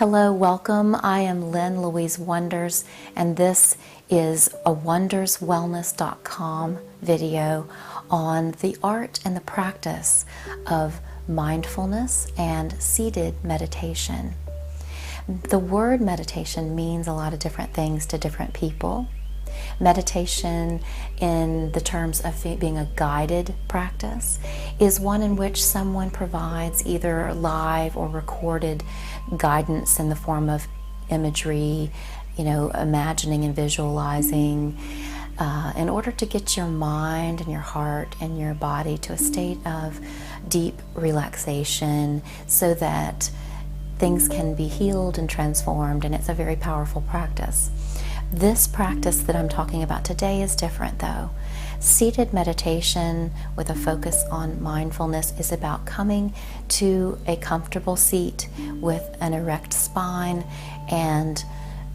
Hello, welcome. I am Lynn Louise Wonders, and this is a wonderswellness.com video on the art and the practice of mindfulness and seated meditation. The word meditation means a lot of different things to different people. Meditation, in the terms of being a guided practice, is one in which someone provides either live or recorded guidance in the form of imagery, imagining and visualizing, in order to get your mind and your heart and your body to a state of deep relaxation so that things can be healed and transformed, and it's a very powerful practice. This practice that I'm talking about today is different though. Seated meditation with a focus on mindfulness is about coming to a comfortable seat with an erect spine and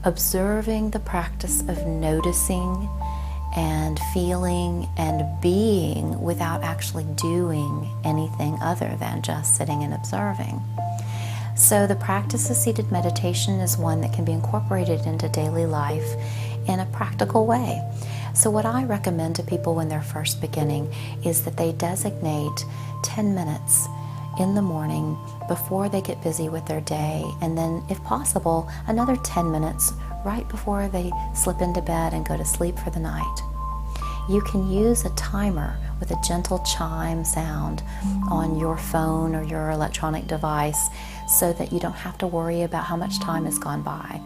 observing the practice of noticing and feeling and being without actually doing anything other than just sitting and observing. So the practice of seated meditation is one that can be incorporated into daily life in a practical way. So what I recommend to people when they're first beginning is that they designate 10 minutes in the morning before they get busy with their day, and then if possible another 10 minutes right before they slip into bed and go to sleep for the night. You can use a timer with a gentle chime sound on your phone or your electronic device so that you don't have to worry about how much time has gone by.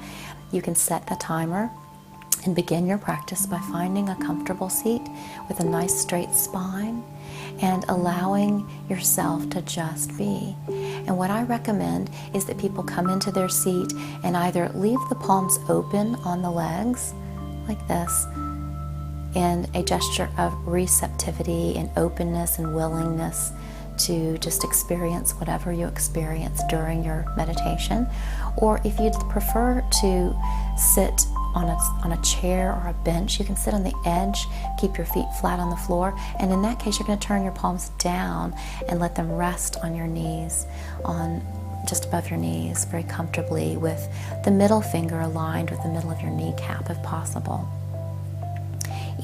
You can set the timer and begin your practice by finding a comfortable seat with a nice straight spine and allowing yourself to just be. And what I recommend is that people come into their seat and either leave the palms open on the legs like this, in a gesture of receptivity and openness and willingness to just experience whatever you experience during your meditation. Or if you'd prefer to sit on a chair or a bench, you can sit on the edge, keep your feet flat on the floor, and in that case you're going to turn your palms down and let them rest on your knees, on just above your knees very comfortably, with the middle finger aligned with the middle of your kneecap if possible.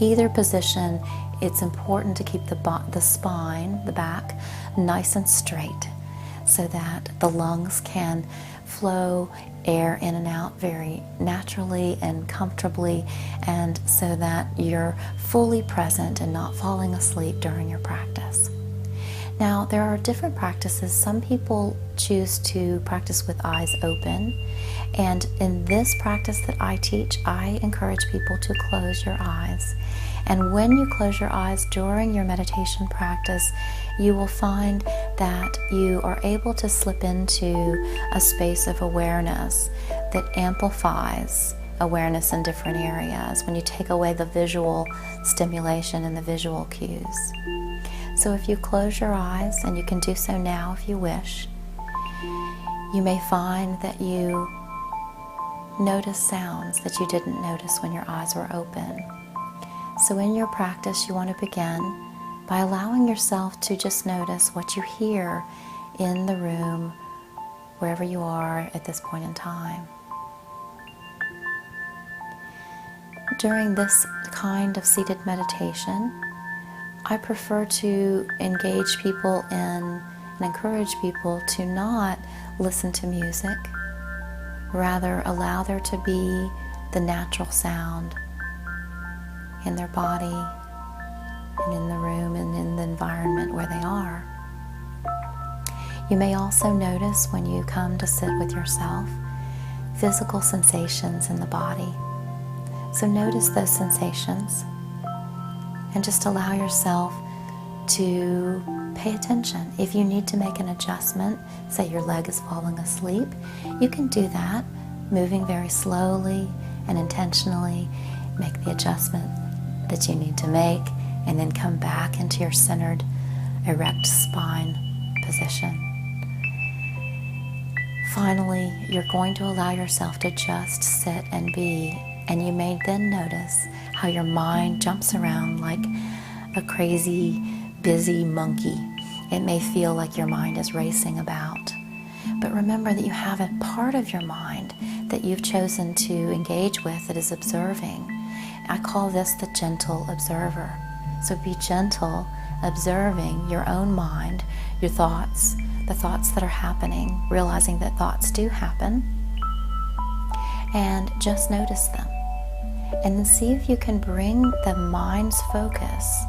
Either position, it's important to keep the spine, the back, nice and straight so that the lungs can flow air in and out very naturally and comfortably, and so that you're fully present and not falling asleep during your practice. Now, there are different practices. Some people choose to practice with eyes open, and in this practice that I teach, I encourage people to close your eyes. And when you close your eyes during your meditation practice, you will find that you are able to slip into a space of awareness that amplifies awareness in different areas when you take away the visual stimulation and the visual cues. So if you close your eyes, and you can do so now if you wish, you may find that you notice sounds that you didn't notice when your eyes were open. So in your practice, you want to begin by allowing yourself to just notice what you hear in the room, wherever you are at this point in time. During this kind of seated meditation, I prefer to engage people in and encourage people to not listen to music, rather allow there to be the natural sound in their body and in the room and in the environment where they are. You may also notice, when you come to sit with yourself, physical sensations in the body. So notice those sensations and just allow yourself to pay attention. If you need to make an adjustment, say your leg is falling asleep, you can do that, moving very slowly and intentionally. Make the adjustment that you need to make, and then come back into your centered, erect spine position. Finally, you're going to allow yourself to just sit and be, and you may then notice how your mind jumps around like a crazy, busy monkey. It may feel like your mind is racing about. But remember that you have a part of your mind that you've chosen to engage with that is observing. I call this the gentle observer. So be gentle, observing your own mind, your thoughts, the thoughts that are happening, realizing that thoughts do happen, and just notice them. And then see if you can bring the mind's focus,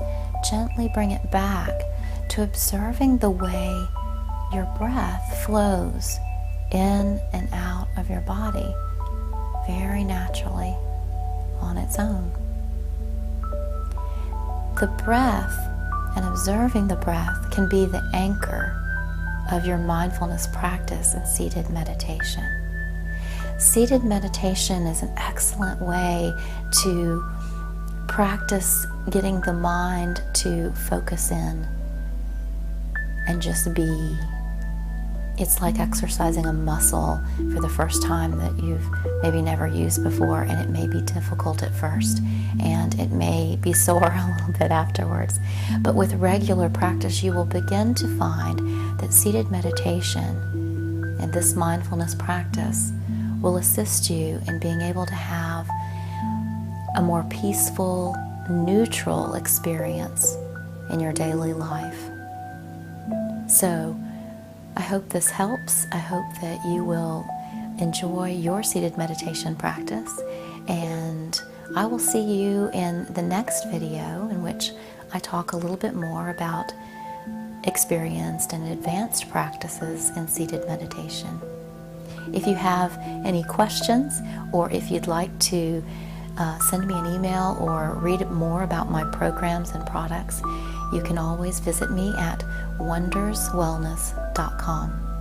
gently bring it back to observing the way your breath flows in and out of your body very naturally on its own. The breath and observing the breath can be the anchor of your mindfulness practice in seated meditation. Seated meditation is an excellent way to practice getting the mind to focus in and just be. It's like exercising a muscle for the first time that you've maybe never used before, and it may be difficult at first, and it may be sore a little bit afterwards. But with regular practice, you will begin to find that seated meditation and this mindfulness practice will assist you in being able to have a more peaceful, neutral experience in your daily life. So, I hope this helps. I hope that you will enjoy your seated meditation practice, and I will see you in the next video in which I talk a little bit more about experienced and advanced practices in seated meditation. If you have any questions, or if you'd like to send me an email or read more about my programs and products, you can always visit me at wonderswellness.com.